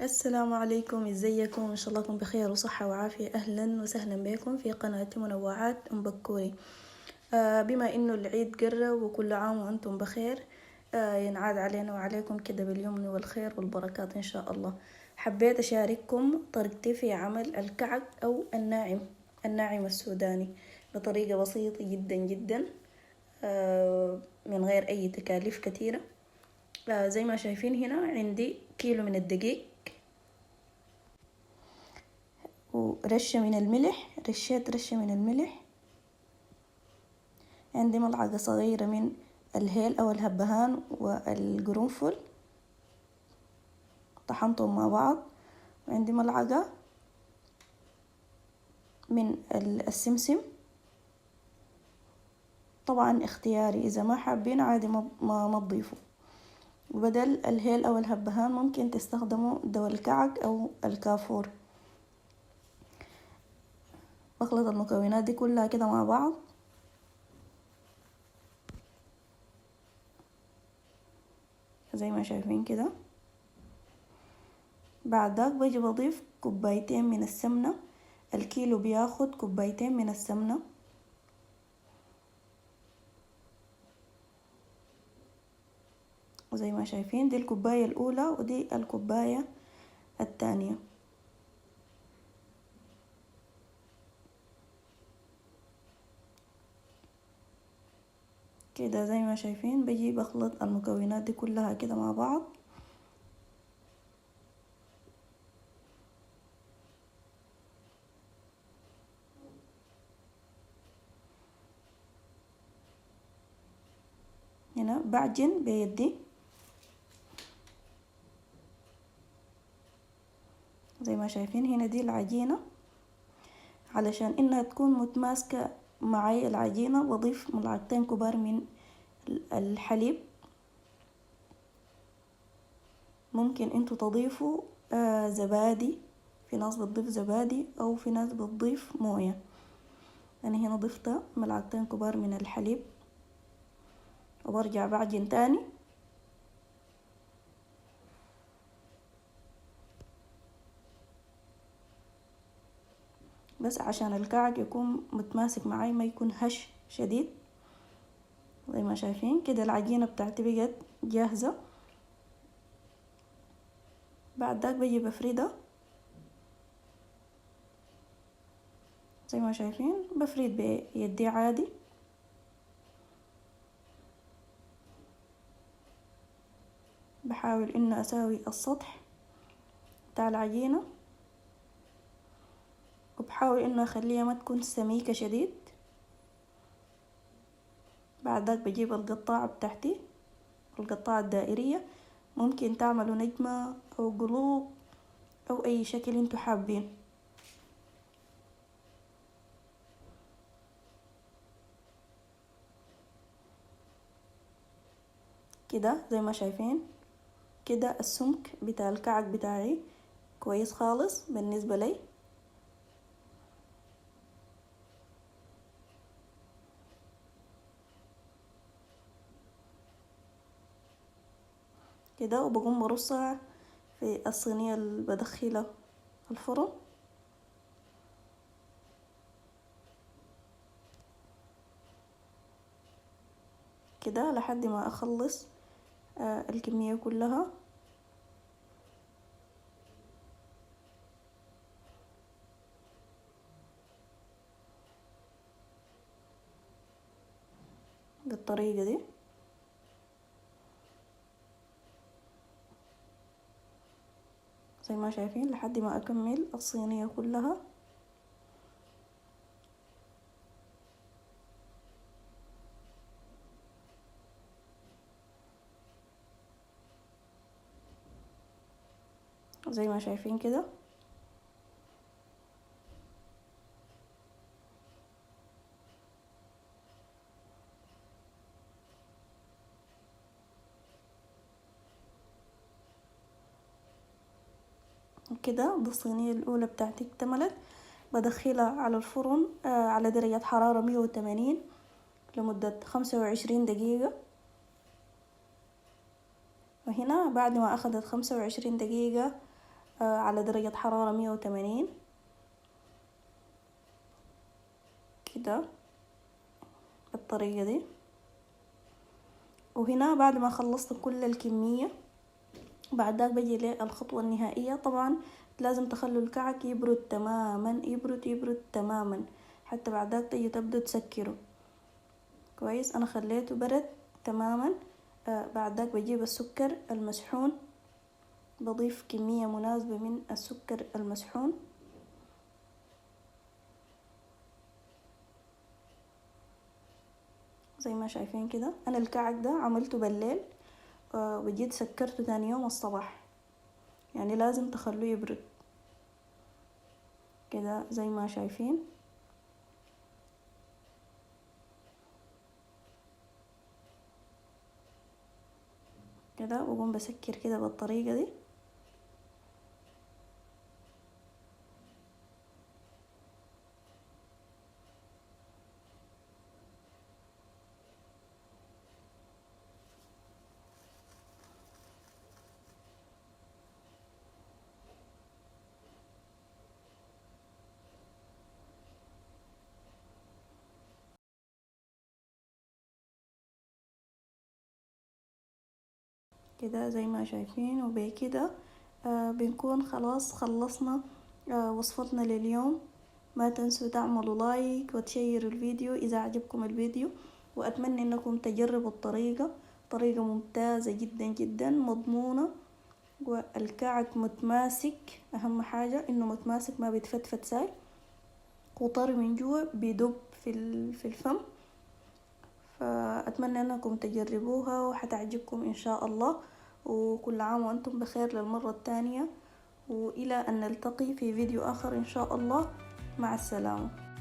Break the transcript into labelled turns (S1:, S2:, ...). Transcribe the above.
S1: السلام عليكم، ازيكم؟ ان شاء الله تكونوا بخير وصحة وعافية. اهلا وسهلا بكم في قناة منوعات ام بكوري. بما انه العيد قرب وكل عام وانتم بخير. ينعاد علينا وعليكم كده باليمن والخير والبركات ان شاء الله. حبيت اشارككم طريقتي في عمل الكعك او الناعم السوداني بطريقة بسيطة جدا جدا، من غير اي تكاليف كثيرة. زي ما شايفين هنا عندي كيلو من الدقيق، ورشة من الملح، رشة من الملح. عندي ملعقة صغيرة من الهيل أو الهبهان والقرنفل طحنتهم مع بعض. وعندي ملعقة من السمسم، طبعا اختياري، إذا ما حابين عادي ما تضيفوا. وبدل الهيل أو الهبهان ممكن تستخدموا دواء الكعك أو الكافور. بخلط المكونات دي كلها كده مع بعض. زي ما شايفين كده. بعد ذاك بجي بضيف كوبايتين من السمنة. الكيلو بياخد كوبايتين من السمنة. وزي ما شايفين دي الكوباية الأولى ودي الكوباية الثانية. كده زي ما شايفين بجي بخلط المكونات دي كلها كده مع بعض. هنا بعجن بيدي زي ما شايفين. هنا دي العجينة، علشان انها تكون متماسكة معي العجينة بضيف ملعقتين كبار من الحليب. ممكن انتوا تضيفوا زبادي، في ناس بتضيف زبادي او في ناس بتضيف موية. انا هنا ضفت ملعقتين كبار من الحليب وبرجع بعجن تاني. بس عشان الكعك يكون متماسك معي ما يكون هش شديد. زي ما شايفين كده العجينة بتاعتي بقت جاهزة. بعد ذاك بجي بفردها. زي ما شايفين بفرد بيدي عادي. بحاول انه اساوي السطح بتاع العجينة، وبحاول انه اخليها ما تكون سميكة شديد. بعد ذاك بجيب القطاعة بتاعتي، القطاعة الدائرية. ممكن تعملوا نجمة او قلوب او اي شكل انتوا حابين. كده زي ما شايفين كده السمك بتاع الكعك بتاعي كويس خالص بالنسبة لي. كده وبقوم برصها في الصينية اللي بدخلها الفرن. كده لحد ما اخلص الكمية كلها. بالطريقة دي. زي ما شايفين لحد ما اكمل الصينية كلها. زي ما شايفين كده. كده دي الصينية الأولى بتاعتي اكتملت. بدخلها على الفرن على درجة حرارة 180 لمدة 25 دقيقة. وهنا بعد ما أخذت 25 دقيقة على درجة حرارة 180 كده بالطريقة دي. وهنا بعد ما خلصت كل الكمية بعد ذاك بجي للخطوة النهائية. طبعا لازم تخلوا الكعك يبرد تماما، يبرد تماما، حتى بعد ذاك تيجي تبدو تسكره كويس. انا خليته برد تماما. بعد ذاك بجيب السكر المسحون، بضيف كمية مناسبة من السكر المسحون زي ما شايفين كده. انا الكعك ده عملته بالليل وجيت سكرته تاني يوم الصباح، يعني لازم تخلوه يبرد كده زي ما شايفين كده. وقوم بسكر كده بالطريقة دي. كده زي ما شايفين. وبكده بنكون خلاص خلصنا وصفتنا لليوم. ما تنسوا تعملوا لايك وتشيروا الفيديو إذا عجبكم الفيديو، وأتمنى أنكم تجربوا الطريقة. طريقة ممتازة جدا جدا، مضمونة، والكعك متماسك. أهم حاجة إنه متماسك، ما بيتفتفت ساي، وطري من جوا بيدب في الفم. فأتمنى أنكم تجربوها وحتعجبكم إن شاء الله. وكل عام وأنتم بخير للمرة الثانية، وإلى أن نلتقي في فيديو آخر إن شاء الله. مع السلامة.